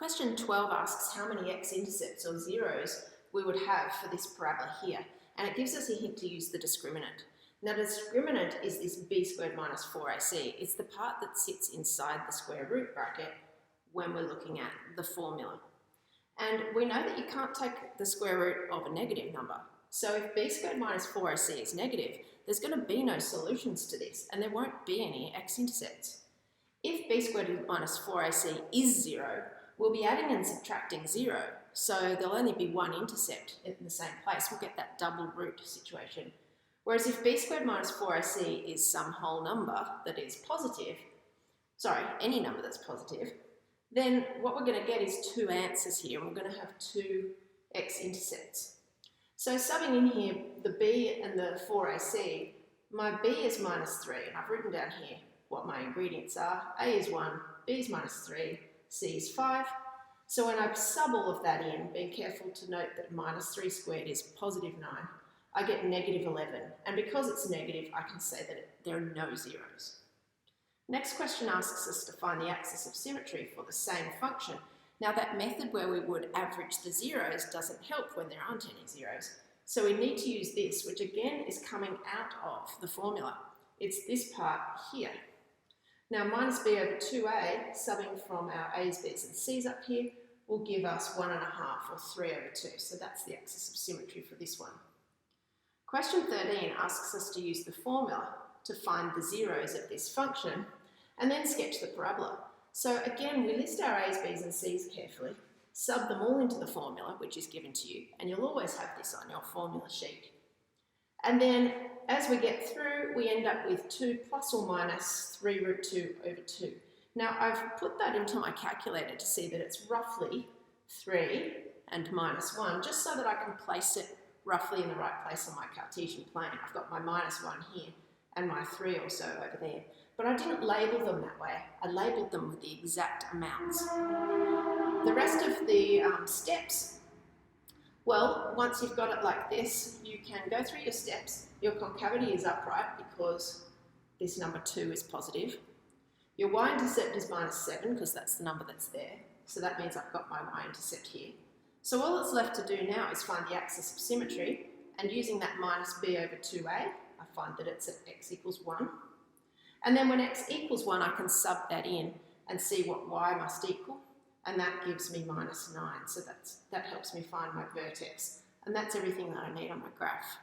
Question 12 asks how many x-intercepts or zeros we would have for this parabola here, and it gives us a hint to use the discriminant. Now the discriminant is this b squared minus 4ac. It's the part that sits inside the square root bracket when we're looking at the formula. And we know that you can't take the square root of a negative number. So if b squared minus 4ac is negative, there's going to be no solutions to this, and there won't be any x-intercepts. If b squared minus 4ac is 0, we'll be adding and subtracting 0, so there'll only be one intercept in the same place. We'll get that double root situation. Whereas if b squared minus 4ac is some whole number that is positive, any number that's positive, then what we're going to get is two answers here, and we're going to have two x-intercepts. So subbing in here the b and the 4ac, my b is minus 3, and I've written down here what my ingredients are. A is 1, b is minus 3, c is 5. So when I sub all of that in, being careful to note that minus 3 squared is positive 9, I get negative 11. And because it's negative, I can say that there are no zeros. Next question asks us to find the axis of symmetry for the same function. Now that method where we would average the zeros doesn't help when there aren't any zeros. So we need to use this, which again is coming out of the formula. It's this part here. Now minus b over 2a, subbing from our a's, b's and c's up here, will give us 1.5 or 3 over 2. So that's the axis of symmetry for this one. Question 13 asks us to use the formula to find the zeros of this function and then sketch the parabola. So again, we list our a's, b's and c's carefully, sub them all into the formula, which is given to you, and you'll always have this on your formula sheet. And then as we get through, we end up with 2 plus or minus 3 root 2 over 2. Now I've put that into my calculator to see that it's roughly 3 and minus 1, just so that I can place it roughly in the right place on my Cartesian plane. I've got my minus 1 here and my 3 or so over there. But I didn't label them that way. I labelled them with the exact amounts. The rest of the steps, well, once you've got it like this, you can go through your steps. Your concavity is upright because this number 2 is positive. Your y-intercept is minus 7 because that's the number that's there. So that means I've got my y-intercept here. So all that's left to do now is find the axis of symmetry, and using that minus b over 2a, I find that it's at x equals 1. And then when x equals 1, I can sub that in and see what y must equal, and that gives me minus 9. So that helps me find my vertex. And that's everything that I need on my graph.